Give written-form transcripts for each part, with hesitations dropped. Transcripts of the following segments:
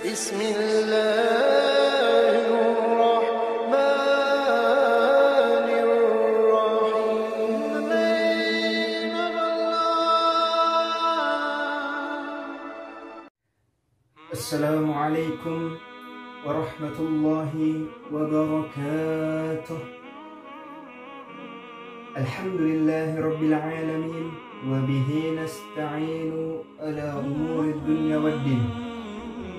بسم الله الرحمن الرحيم. السلام عليكم ورحمة الله وبركاته. الحمد لله رب العالمين وبه نستعين على أمور الدنيا والدين،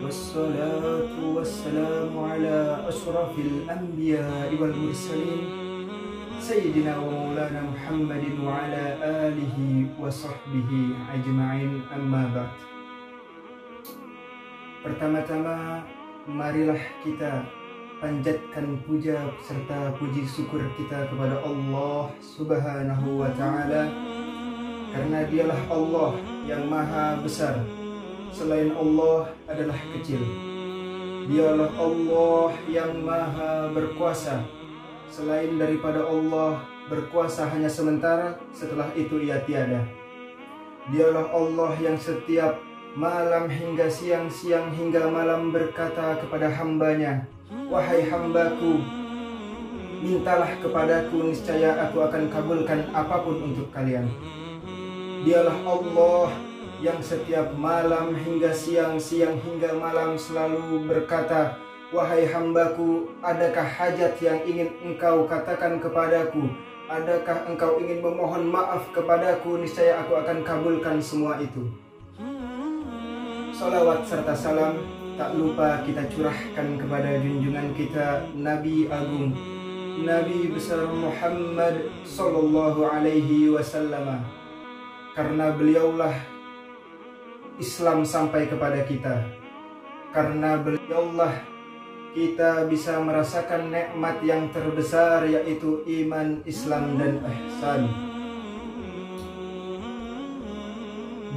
والصلاة والسلام على أشرف الأنبياء والمرسلين سيدنا ومولانا محمد وعلى آله وصحبه أجمعين. أما بعد. Pertama-tama marilah kita panjatkan puja serta puji syukur kita kepada Allah Subhanahu wa Ta'ala, karena Dialah Allah yang maha besar. Selain Allah adalah kecil. Dialah Allah yang maha berkuasa. Selain daripada Allah berkuasa hanya sementara, setelah itu ia tiada. Dialah Allah yang setiap malam hingga siang, siang hingga malam berkata kepada hambanya, "Wahai hambaku, mintalah kepadaku, niscaya aku akan kabulkan apapun untuk kalian." Dialah Allah yang setiap malam hingga siang, siang hingga malam selalu berkata, "Wahai hambaku, adakah hajat yang ingin engkau katakan kepadaku? Adakah engkau ingin memohon maaf kepadaku? Niscaya aku akan kabulkan semua itu." Salawat serta salam tak lupa kita curahkan kepada junjungan kita Nabi Agung, Nabi besar Muhammad Sallallahu Alaihi Wasallam. Karena beliaulah Islam sampai kepada kita. Karena beliaulah kita bisa merasakan nikmat yang terbesar, yaitu iman, Islam, dan ihsan.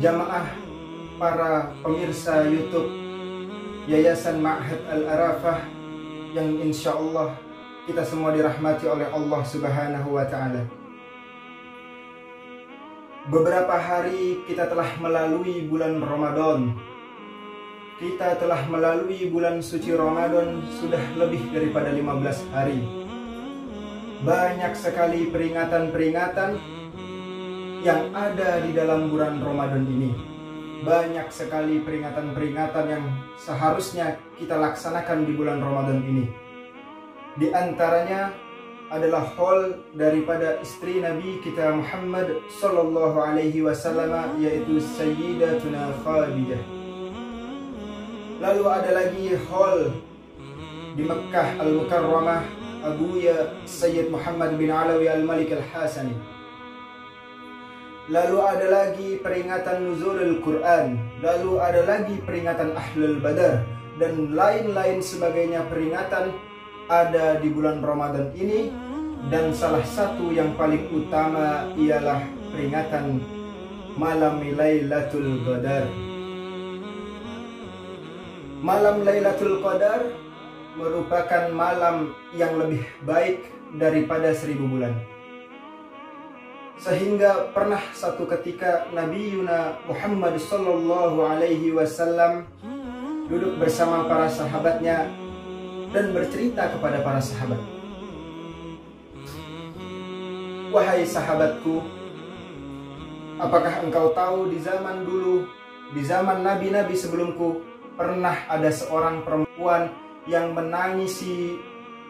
Jamaah para pemirsa YouTube Yayasan Ma'had Al-Arafah yang insya Allah kita semua dirahmati oleh Allah Subhanahu wa Ta'ala. Beberapa hari kita telah melalui bulan Ramadan. Kita telah melalui bulan suci Ramadan sudah lebih daripada 15 hari. Banyak sekali peringatan-peringatan yang ada di dalam bulan Ramadan ini. Banyak sekali peringatan-peringatan yang seharusnya kita laksanakan di bulan Ramadan ini. Di antaranya adalah haul daripada istri Nabi kita Muhammad Sallallahu Alaihi Wasallam, yaitu Sayyidatuna Khadijah. Lalu ada lagi haul di Mekkah Al-Mukarramah Abuya Sayyid Muhammad bin Alawi Al-Malik Al-Hasani. Lalu ada lagi peringatan Nuzulul Quran. Lalu ada lagi peringatan Ahlul Badar, dan lain-lain sebagainya peringatan ada di bulan Ramadan ini. Dan salah satu yang paling utama ialah peringatan malam Lailatul Qadar. Malam Lailatul Qadar merupakan malam yang lebih baik daripada 1000 bulan. Sehingga pernah satu ketika Nabi Yuna Muhammad Sallallahu Alaihi Wasallam duduk bersama para sahabatnya dan bercerita kepada para sahabat, "Wahai sahabatku, apakah engkau tahu di zaman dulu, di zaman nabi-nabi sebelumku, pernah ada seorang perempuan yang menangisi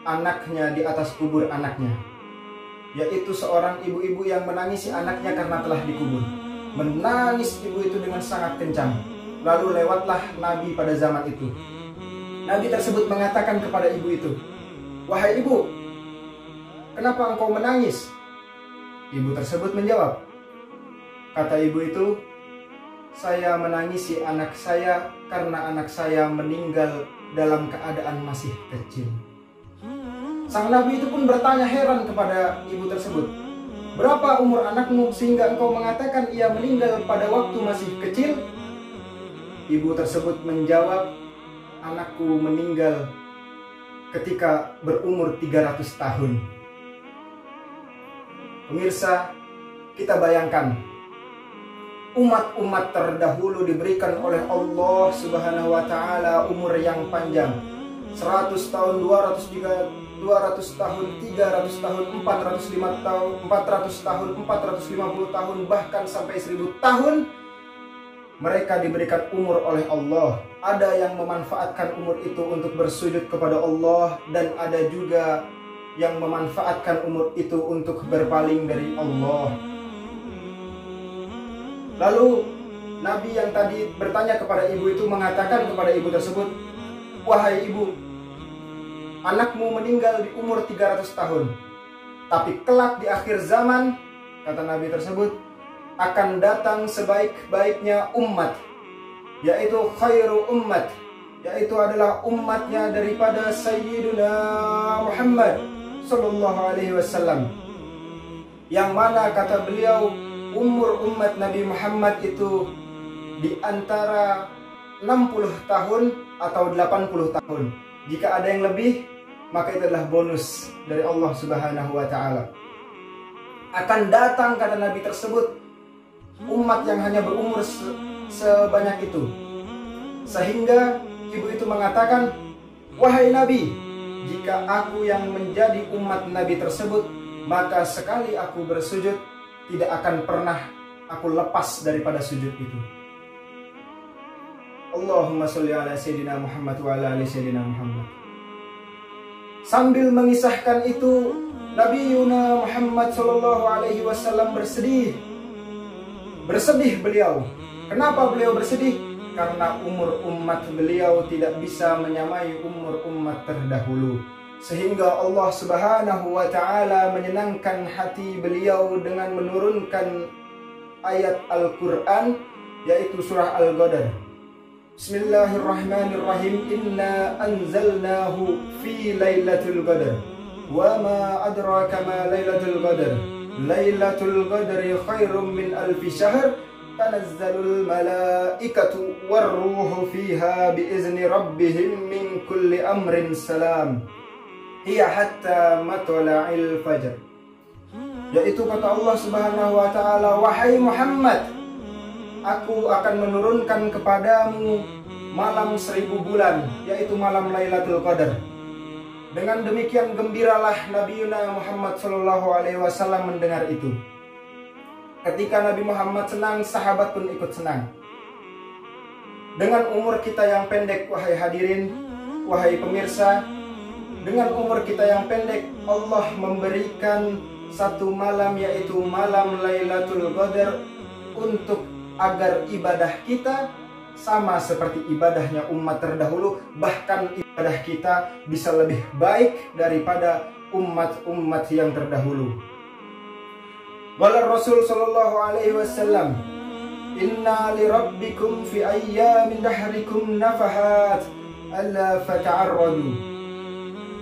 anaknya di atas kubur anaknya?" Yaitu seorang ibu-ibu yang menangisi anaknya karena telah dikubur. Menangis ibu itu dengan sangat kencang. Lalu lewatlah Nabi pada zaman itu. Nabi tersebut mengatakan kepada ibu itu, "Wahai ibu, kenapa engkau menangis?" Ibu tersebut menjawab, kata ibu itu, "Saya menangisi anak saya karena anak saya meninggal dalam keadaan masih kecil." Sang Nabi itu pun bertanya heran kepada ibu tersebut, "Berapa umur anakmu sehingga engkau mengatakan ia meninggal pada waktu masih kecil?" Ibu tersebut menjawab, "Anakku meninggal ketika berumur 300 tahun. Pemirsa, kita bayangkan umat-umat terdahulu diberikan oleh Allah Subhanahu wa taala umur yang panjang. 100 tahun, 200 tahun, 300 tahun, 405 tahun, 400 tahun, 450 tahun, bahkan sampai 1000 tahun mereka diberikan umur oleh Allah. Ada yang memanfaatkan umur itu untuk bersujud kepada Allah, dan ada juga yang memanfaatkan umur itu untuk berpaling dari Allah. Lalu Nabi yang tadi bertanya kepada ibu itu mengatakan kepada ibu tersebut, "Wahai ibu, anakmu meninggal di umur 300 tahun. Tapi kelak di akhir zaman," kata Nabi tersebut, "akan datang sebaik-baiknya umat, yaitu khairu ummat, yaitu adalah umatnya daripada Sayyiduna Muhammad Sallallahu Alaihi Wasallam, yang mana," kata beliau, "umur umat Nabi Muhammad itu di antara 60 tahun atau 80 tahun. Jika ada yang lebih, maka itu adalah bonus dari Allah Subhanahu wa taala. Akan datang," kata Nabi tersebut, "umat yang hanya berumur sebanyak itu." Sehingga ibu itu mengatakan, "Wahai Nabi, jika aku yang menjadi umat Nabi tersebut, maka sekali aku bersujud, tidak akan pernah aku lepas daripada sujud itu." Allahumma sholli ala Sayyidina Muhammad wa ala ali Sayyidina Muhammad. Sambil mengisahkan itu, Nabi Yuna Muhammad Sallallahu Alaihi Wasallam bersedih beliau. Kenapa beliau bersedih? Karena umur umat beliau tidak bisa menyamai umur umat terdahulu. Sehingga Allah Subhanahu wa taala menyenangkan hati beliau dengan menurunkan ayat Al-Qur'an, yaitu surah Al-Qadar. Bismillahirrahmanirrahim. Inna anzalnahu fi lailatul qadar. Wa ma adraka ma lailatul qadar. Lailatul qadri khairum min alfi syahr. Tanazzalul malaikatu warruhu fiha biizni rabbihim min kulli amrin salam. Hiya hatta matla'il fajr. Yaitu kata Allah Subhanahu wa taala, "Wahai Muhammad, aku akan menurunkan kepadamu malam 1000 bulan, yaitu malam Lailatul Qadar." Dengan demikian gembiralah Nabi Muhammad SAW mendengar itu. Ketika Nabi Muhammad senang, sahabat pun ikut senang. Dengan umur kita yang pendek, wahai hadirin, wahai pemirsa, dengan umur kita yang pendek, Allah memberikan satu malam, yaitu malam Lailatul Qadar, untuk agar ibadah kita sama seperti ibadahnya umat terdahulu, bahkan ibadah kita bisa lebih baik daripada umat-umat yang terdahulu. Qala Rasul sallallahu alaihi wasallam, "Inna li rabbikum fi ayyamin dahrikum nafahat alla fata'arradu."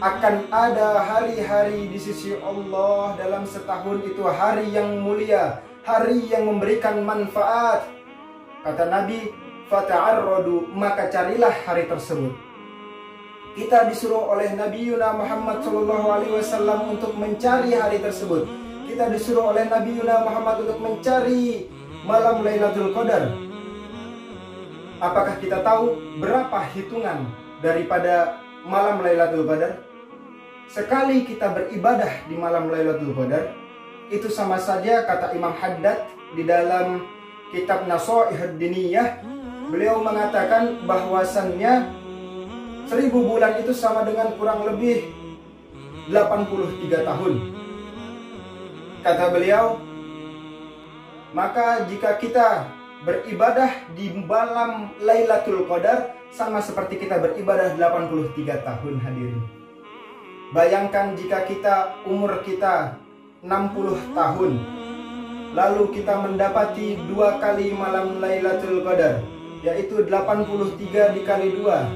Akan ada hari-hari di sisi Allah dalam setahun itu, hari yang mulia, hari yang memberikan manfaat. Kata Nabi, "Fata'arradu," maka carilah hari tersebut. Kita disuruh oleh Nabi Muhammad SAW untuk mencari hari tersebut. Kita disuruh oleh Nabi Muhammad untuk mencari malam Lailatul Qadar. Apakah kita tahu berapa hitungan daripada malam Lailatul Qadar? Sekali kita beribadah di malam Lailatul Qadar, itu sama saja, kata Imam Haddad di dalam kitab Nasaihud Diniyah, beliau mengatakan bahwasannya 1000 bulan itu sama dengan kurang lebih 83 tahun. Kata beliau, maka jika kita beribadah di malam Lailatul Qadar, sama seperti kita beribadah 83 tahun, hadirin. Bayangkan jika umur kita 60 tahun, lalu kita mendapati 2 kali malam Lailatul Qadar, yaitu 83 dikali 2,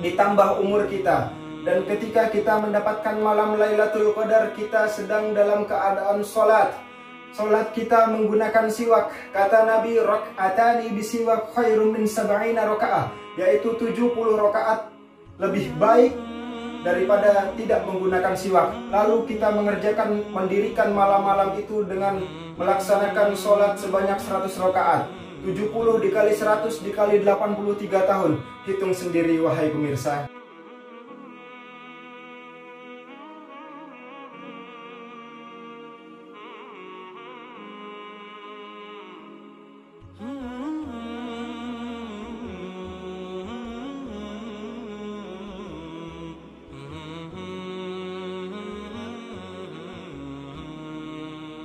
ditambah umur kita. Dan ketika kita mendapatkan malam Lailatul Qadar, kita sedang dalam keadaan sholat. Sholat kita menggunakan siwak. Kata Nabi, "Rak'atani bisiwak khairum min sab'ina raka'ah," yaitu 70 rakaat lebih baik daripada tidak menggunakan siwak. Lalu kita mendirikan malam-malam itu dengan melaksanakan sholat sebanyak 100 rakaat. 70 dikali 100 dikali 83 tahun. Hitung sendiri wahai pemirsa.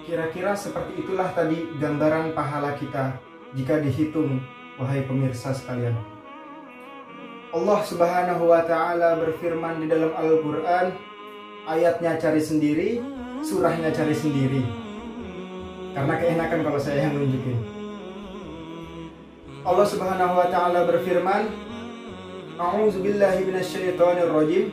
Kira-kira seperti itulah tadi gambaran pahala kita jika dihitung, wahai pemirsa sekalian. Allah Subhanahu wa Ta'ala berfirman di dalam Al-Quran, ayatnya cari sendiri, surahnya cari sendiri. Karena keenakan kalau saya yang nunjukin. Allah Subhanahu wa Ta'ala berfirman, A'udzu billahi minasyaitonir rajim.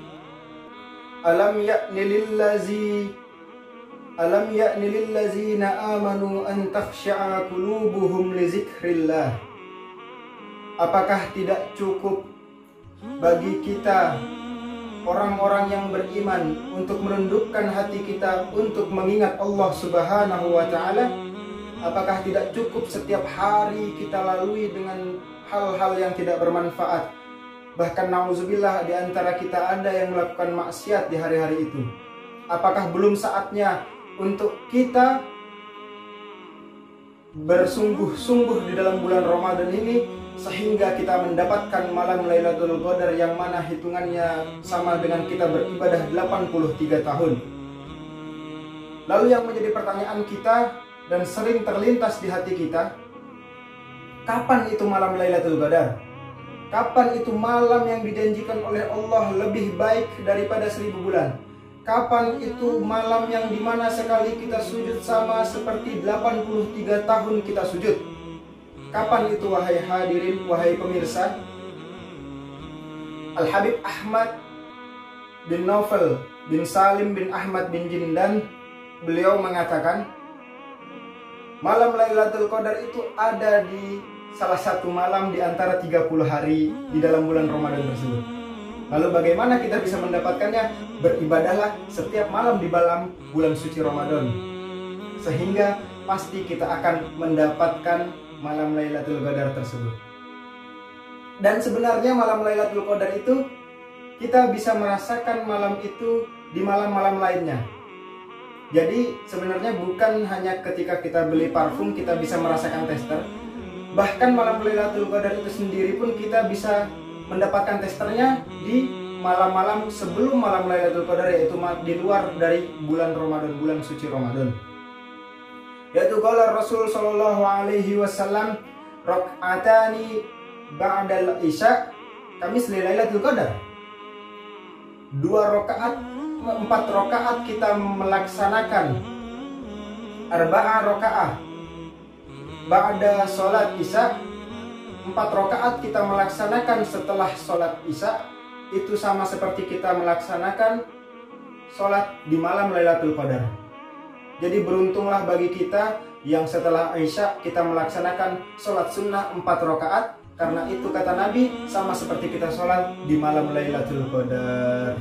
Alam ya'ni lillazina amanu an takhsha'a qulubuhum li zikrillah. Apakah tidak cukup bagi kita orang-orang yang beriman untuk merundukkan hati kita untuk mengingat Allah Subhanahu wa Ta'ala? Apakah tidak cukup setiap hari kita lalui dengan hal-hal yang tidak bermanfaat? Bahkan na'udzubillah di antara kita ada yang melakukan maksiat di hari-hari itu. Apakah belum saatnya untuk kita bersungguh-sungguh di dalam bulan Ramadan ini sehingga kita mendapatkan malam Lailatul Qadar yang mana hitungannya sama dengan kita beribadah 83 tahun. Lalu yang menjadi pertanyaan kita dan sering terlintas di hati kita, kapan itu malam Lailatul Qadar? Kapan itu malam yang dijanjikan oleh Allah lebih baik daripada 1000 bulan? Kapan itu malam yang dimana sekali kita sujud sama seperti 83 tahun kita sujud? Kapan itu wahai hadirin, wahai pemirsa? Al-Habib Ahmad bin Naufal bin Salim bin Ahmad bin Jindan, beliau mengatakan, malam Lailatul Qadar itu ada di salah satu malam di antara 30 hari di dalam bulan Ramadan tersebut. Lalu bagaimana kita bisa mendapatkannya? Beribadahlah setiap malam di dalam bulan suci Ramadan, sehingga pasti kita akan mendapatkan malam Lailatul Qadar tersebut. Dan sebenarnya malam Lailatul Qadar itu kita bisa merasakan malam itu di malam-malam lainnya. Jadi sebenarnya bukan hanya ketika kita beli parfum kita bisa merasakan tester. Bahkan malam Lailatul Qadar itu sendiri pun kita bisa mendapatkan testernya di malam-malam sebelum malam Lailatul Qadar, yaitu di luar dari bulan Ramadan, bulan suci Ramadan. Yaitu qala Rasul sallallahu alaihi wasallam, rakaatani ba'dal isya kamisli Lailatul Qadar. 4 rakaat kita melaksanakan arba'a rakaah ba'da salat isya. 4 rakaat kita melaksanakan setelah sholat isya itu sama seperti kita melaksanakan sholat di malam Lailatul Qadar. Jadi beruntunglah bagi kita yang setelah isya kita melaksanakan sholat sunnah 4 rakaat, karena itu kata Nabi sama seperti kita sholat di malam Lailatul Qadar.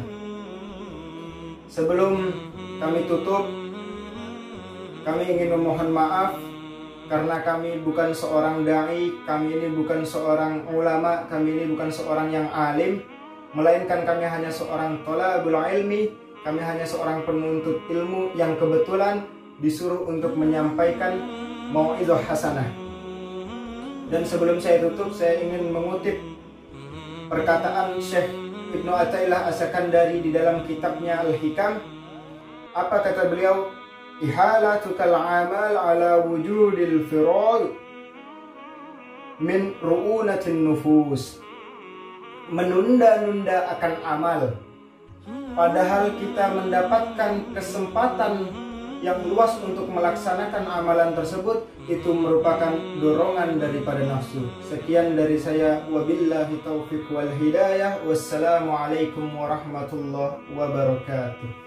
Sebelum kami tutup, kami ingin memohon maaf karena kami bukan seorang da'i, kami ini bukan seorang ulama, kami ini bukan seorang yang alim, melainkan kami hanya seorang thalabul ilmi, kami hanya seorang penuntut ilmu yang kebetulan disuruh untuk menyampaikan mau'izah hasanah. Dan sebelum saya tutup, saya ingin mengutip perkataan Syekh Ibnu Athaillah As-Sakandari di dalam kitabnya Al-Hikam. Apa kata beliau? Ihalatukal amal ala wujudil firad min ru'unatin nufus. Menunda-nunda akan amal, padahal kita mendapatkan kesempatan yang luas untuk melaksanakan amalan tersebut, itu merupakan dorongan daripada nafsu. Sekian dari saya, wabillahi taufiq wal hidayah. Wassalamualaikum warahmatullahi wabarakatuh.